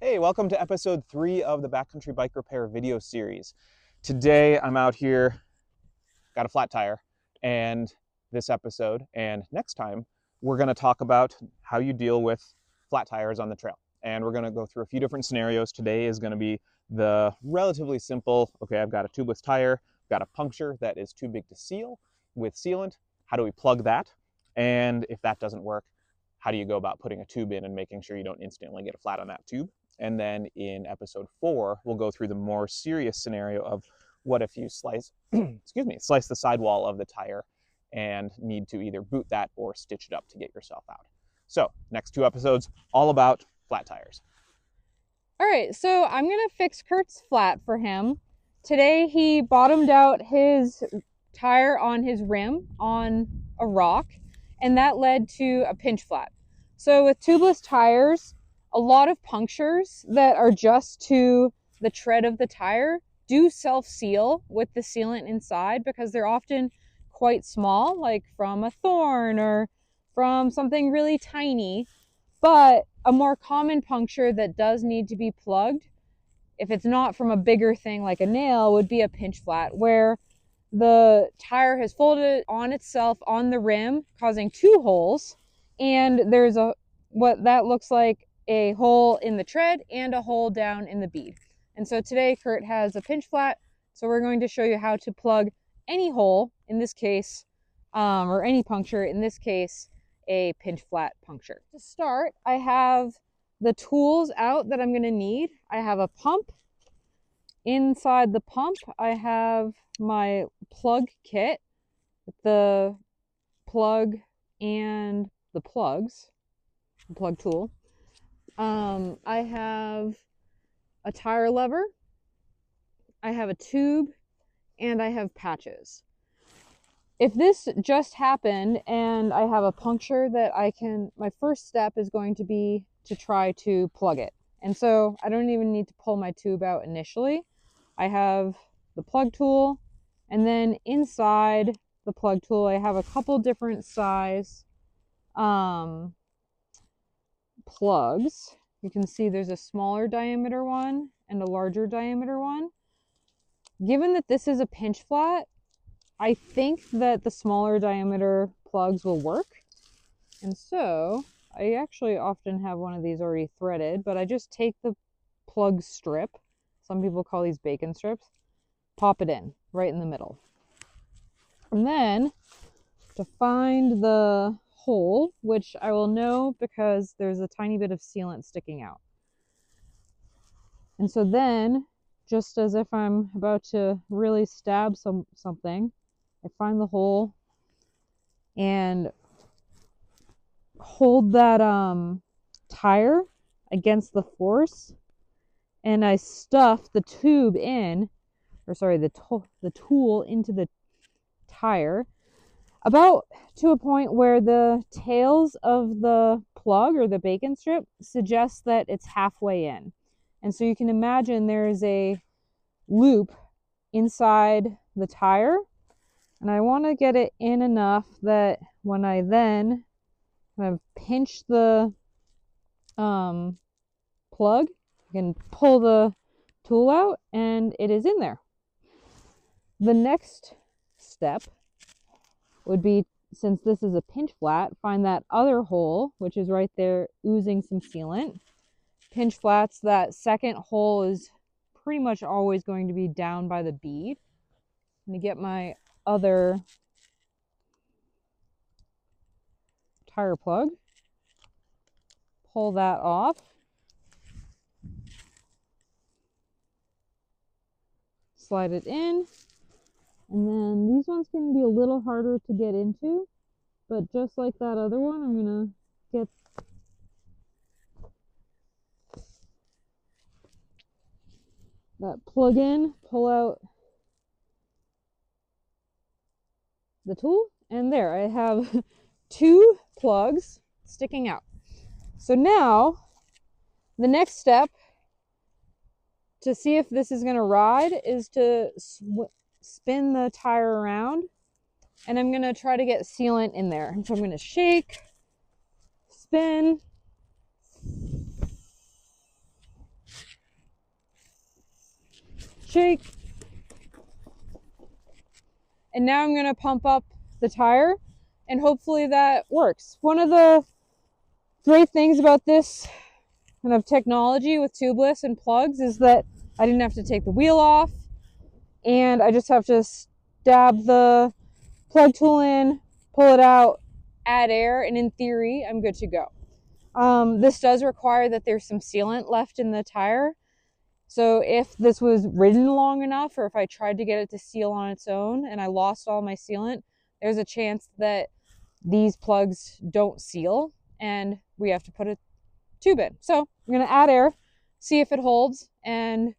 Hey, welcome to episode 3 of the Backcountry Bike Repair video series. Today I'm out here, got a flat tire, and this episode and next time we're going to talk about how you deal with flat tires on the trail. And we're going to go through a few different scenarios. Today is going to be the relatively simple, okay, I've got a tubeless tire, I've got a puncture that is too big to seal with sealant. How do we plug that? And if that doesn't work, how do you go about putting a tube in and making sure you don't instantly get a flat on that tube? And then in episode 4, we'll go through the more serious scenario of what if you slice the sidewall of the tire and need to either boot that or stitch it up to get yourself out. So next 2 episodes, all about flat tires. All right, so I'm gonna fix Kurt's flat for him. Today he bottomed out his tire on his rim on a rock, and that led to a pinch flat. So with tubeless tires, a lot of punctures that are just to the tread of the tire do self-seal with the sealant inside because they're often quite small, like from a thorn or from something really tiny. But a more common puncture that does need to be plugged, if it's not from a bigger thing like a nail, would be a pinch flat, where the tire has folded on itself on the rim, causing 2 holes, and there's what that looks like a hole in the tread and a hole down in the bead. And so today Kurt has a pinch flat, so we're going to show you how to plug any hole, in this case, or any puncture, in this case, a pinch flat puncture. To start, I have the tools out that I'm going to need. I have a pump. Inside the pump, I have my plug kit with the plug and the plugs, the plug tool. I have a tire lever, I have a tube, and I have patches. If this just happened and I have a puncture that my first step is going to be to try to plug it. And so I don't even need to pull my tube out initially. I have the plug tool, and then inside the plug tool, I have a couple different size plugs. You can see there's a smaller diameter one and a larger diameter one. Given that this is a pinch flat, I think that the smaller diameter plugs will work. And so I actually often have one of these already threaded, but I just take the plug strip, some people call these bacon strips, pop it in right in the middle. And then to find the hole, which I will know because there's a tiny bit of sealant sticking out. And so then, just as if I'm about to really stab something, I find the hole and hold that tire against the force, and I stuff the tube in, or sorry, the tool into the tire about to a point where the tails of the plug or the bacon strip suggests that it's halfway in. And so you can imagine there is a loop inside the tire, and I want to get it in enough that when I then kind of pinch the plug, I can pull the tool out and it is in there. The next step would be, since this is a pinch flat, find that other hole, which is right there oozing some sealant. Pinch flats, that second hole is pretty much always going to be down by the bead. I'm going to get my other tire plug, pull that off, slide it in, and then these ones can be a little harder to get into, but just like that other one, I'm going to get that plug in, pull out the tool, and there I have 2 plugs sticking out. So now the next step to see if this is going to ride is to spin the tire around, and I'm going to try to get sealant in there. So I'm going to shake, spin, shake. And now I'm gonna pump up the tire and hopefully that works. One of the great things about this kind of technology with tubeless and plugs is that I didn't have to take the wheel off, and I just have to stab the plug tool in, pull it out, add air, and in theory, I'm good to go. This does require that there's some sealant left in the tire. So if this was ridden long enough, or if I tried to get it to seal on its own and I lost all my sealant, there's a chance that these plugs don't seal and we have to put a tube in. So I'm gonna add air, see if it holds, and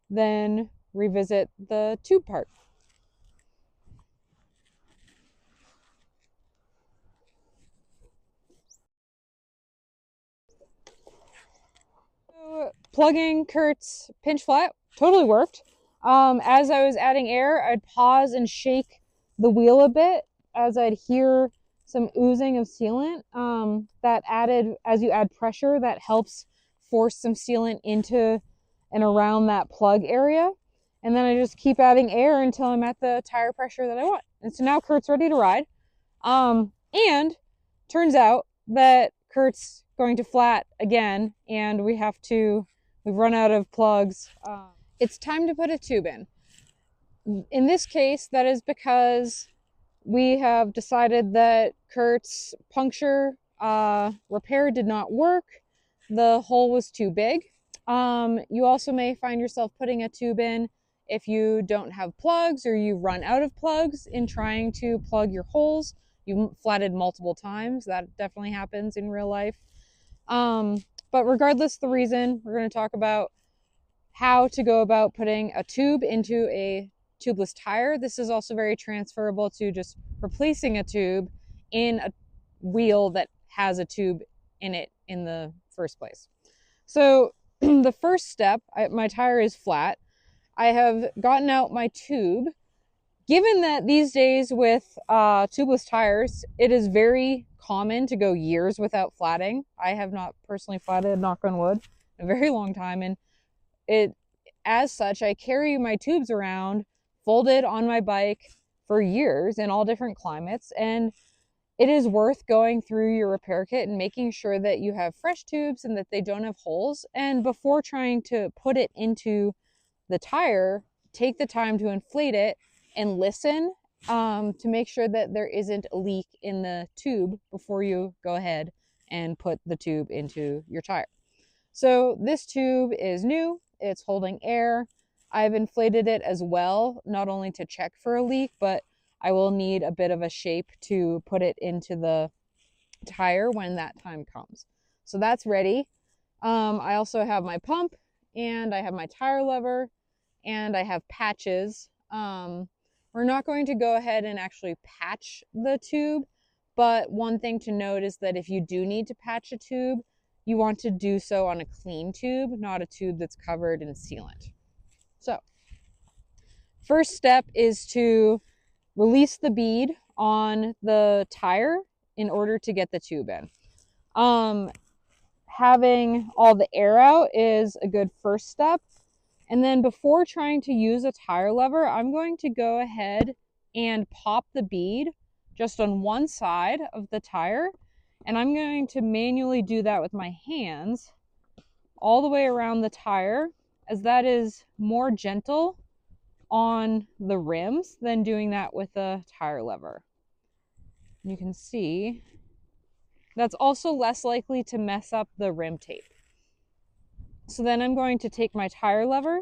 then revisit the tube part. So plugging Kurt's pinch flat totally worked. As I was adding air, I'd pause and shake the wheel a bit as I'd hear some oozing of sealant. That added, as you add pressure, that helps force some sealant into and around that plug area. And then I just keep adding air until I'm at the tire pressure that I want. And so now Kurt's ready to ride. And turns out that Kurt's going to flat again, and we've run out of plugs. It's time to put a tube in. In this case, that is because we have decided that Kurt's puncture repair did not work. The hole was too big. You also may find yourself putting a tube in if you don't have plugs or you run out of plugs in trying to plug your holes. You flatted multiple times. That definitely happens in real life. But regardless of the reason, we're going to talk about how to go about putting a tube into a tubeless tire. This is also very transferable to just replacing a tube in a wheel that has a tube in it in the first place. So the first step, my tire is flat. I have gotten out my tube. Given that these days with tubeless tires, it is very common to go years without flatting. I have not personally flatted, knock on wood, in a very long time. And as such, I carry my tubes around folded on my bike for years in all different climates. And it is worth going through your repair kit and making sure that you have fresh tubes and that they don't have holes. And before trying to put it into the tire, take the time to inflate it and listen to make sure that there isn't a leak in the tube before you go ahead and put the tube into your tire. So this tube is new, it's holding air. I've inflated it as well, not only to check for a leak, but I will need a bit of a shape to put it into the tire when that time comes. So that's ready. I also have my pump, and I have my tire lever, and I have patches. We're not going to go ahead and actually patch the tube, but one thing to note is that if you do need to patch a tube, you want to do so on a clean tube, not a tube that's covered in sealant. So, first step is to release the bead on the tire in order to get the tube in. Having all the air out is a good first step. And then before trying to use a tire lever, I'm going to go ahead and pop the bead just on one side of the tire. And I'm going to manually do that with my hands all the way around the tire, as that is more gentle on the rims than doing that with a tire lever. You can see that's also less likely to mess up the rim tape. So then I'm going to take my tire lever.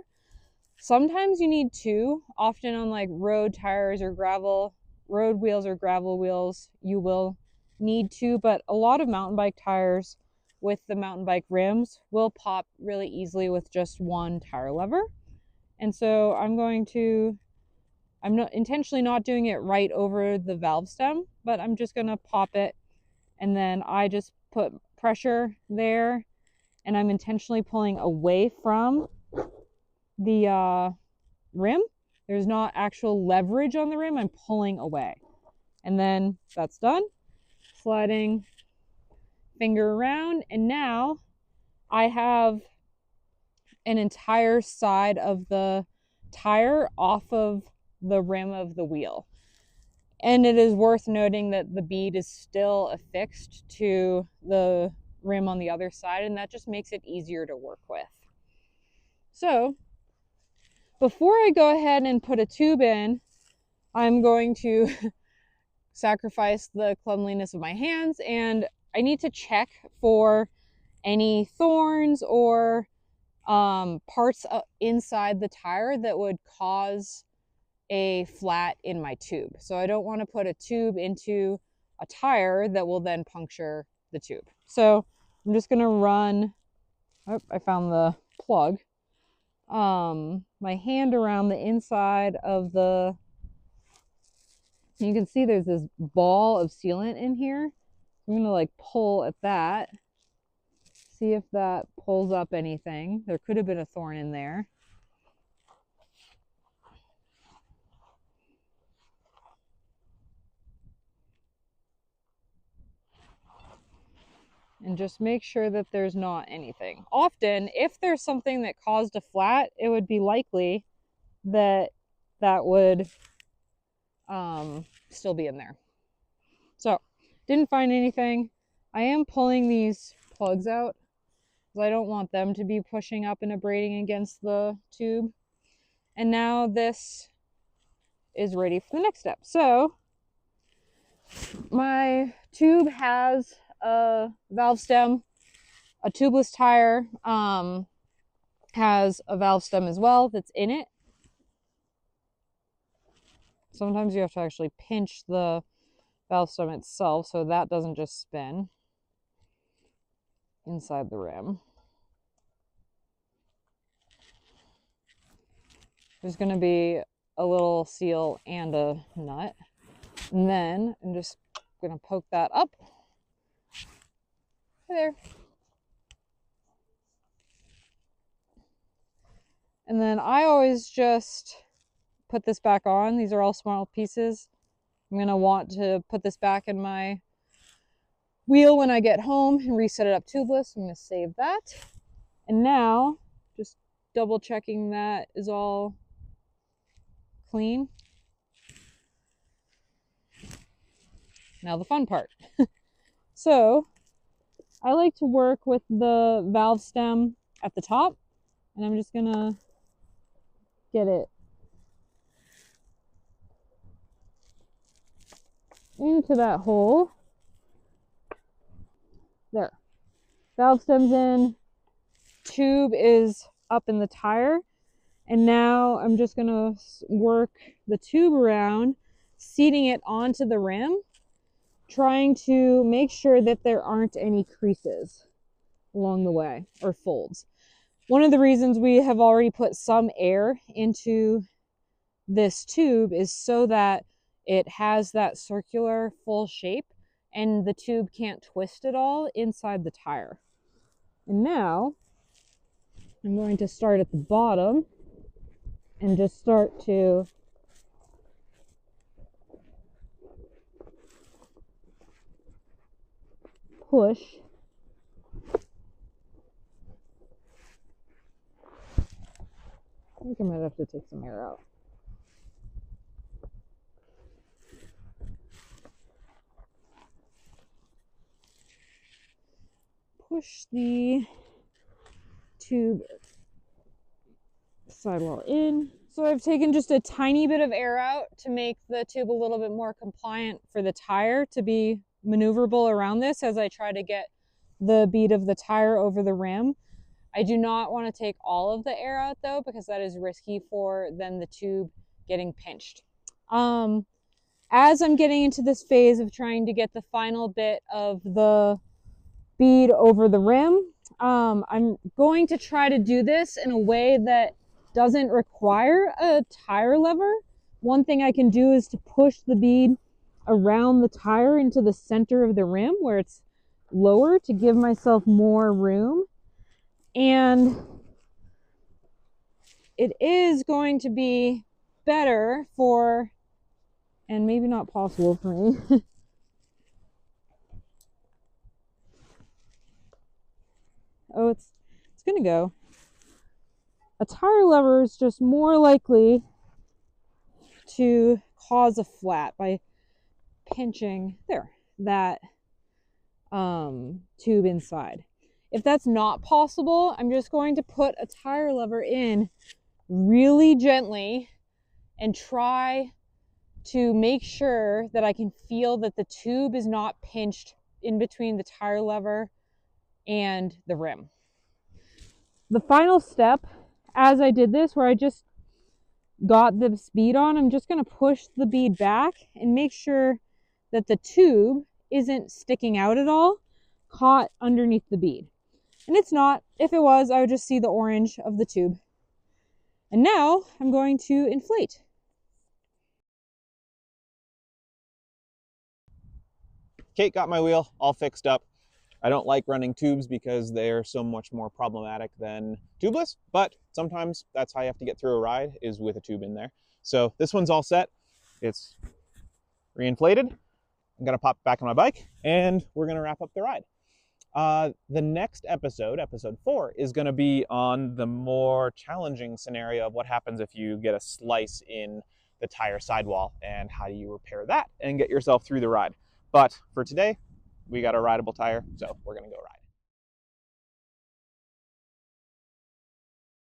Sometimes you need two. Often on like road tires or road wheels or gravel wheels, you will need two, but a lot of mountain bike tires with the mountain bike rims will pop really easily with just one tire lever. And so I'm not intentionally not doing it right over the valve stem, but I'm just gonna pop it, and then I just put pressure there, and I'm intentionally pulling away from the rim. There's not actual leverage on the rim, I'm pulling away. And then that's done. Sliding finger around, and now I have an entire side of the tire off of the rim of the wheel. And it is worth noting that the bead is still affixed to the rim on the other side, and that just makes it easier to work with. So before I go ahead and put a tube in, I'm going to sacrifice the cleanliness of my hands, and I need to check for any thorns or parts inside the tire that would cause a flat in my tube. So I don't want to put a tube into a tire that will then puncture the tube. So I'm just going to run, oh, I found the plug, my hand around the inside of the, you can see there's this ball of sealant in here. I'm going to like pull at that, see if that pulls up anything. There could have been a thorn in there. And just make sure that there's not anything. Often, if there's something that caused a flat, it would be likely that that would still be in there. So, didn't find anything. I am pulling these plugs out because I don't want them to be pushing up and abrading against the tube. And now this is ready for the next step. So, my tube has a valve stem. A tubeless tire has a valve stem as well that's in it. Sometimes you have to actually pinch the valve stem itself so that doesn't just spin inside the rim. There's going to be a little seal and a nut. And then I'm just going to poke that up. Hey there. And then I always just put this back on. These are all small pieces. I'm going to want to put this back in my wheel when I get home and reset it up tubeless. I'm going to save that. And now, just double checking that is all clean. Now the fun part. So, I like to work with the valve stem at the top, and I'm just gonna get it into that hole. There. Valve stem's in, tube is up in the tire, and now I'm just gonna work the tube around, seating it onto the rim, trying to make sure that there aren't any creases along the way or folds. One of the reasons we have already put some air into this tube is so that it has that circular full shape and the tube can't twist at all inside the tire. And now I'm going to start at the bottom and just start to push I think I might have to take some air out. Push the tube sidewall in. So I've taken just a tiny bit of air out to make the tube a little bit more compliant for the tire to be maneuverable around this as I try to get the bead of the tire over the rim. I do not want to take all of the air out though, because that is risky for then the tube getting pinched. As I'm getting into this phase of trying to get the final bit of the bead over the rim, I'm going to try to do this in a way that doesn't require a tire lever. One thing I can do is to push the bead around the tire into the center of the rim where it's lower to give myself more room. And it is going to be better for, and maybe not possible for me, oh, it's gonna go. a tire lever is just more likely to cause a flat by pinching that tube inside. If that's not possible, I'm just going to put a tire lever in really gently and try to make sure that I can feel that the tube is not pinched in between the tire lever and the rim. The final step, as I did this, where I just got the bead on, I'm just going to push the bead back and make sure that the tube isn't sticking out at all, caught underneath the bead. And it's not. If it was, I would just see the orange of the tube. And now I'm going to inflate. Kate got my wheel all fixed up. I don't like running tubes because they're so much more problematic than tubeless, but sometimes that's how you have to get through a ride, is with a tube in there. So this one's all set. It's reinflated. I'm gonna pop it back on my bike and we're gonna wrap up the ride. The next episode, episode 4, is gonna be on the more challenging scenario of what happens if you get a slice in the tire sidewall and how do you repair that and get yourself through the ride. But for today, we got a rideable tire, so we're gonna go ride.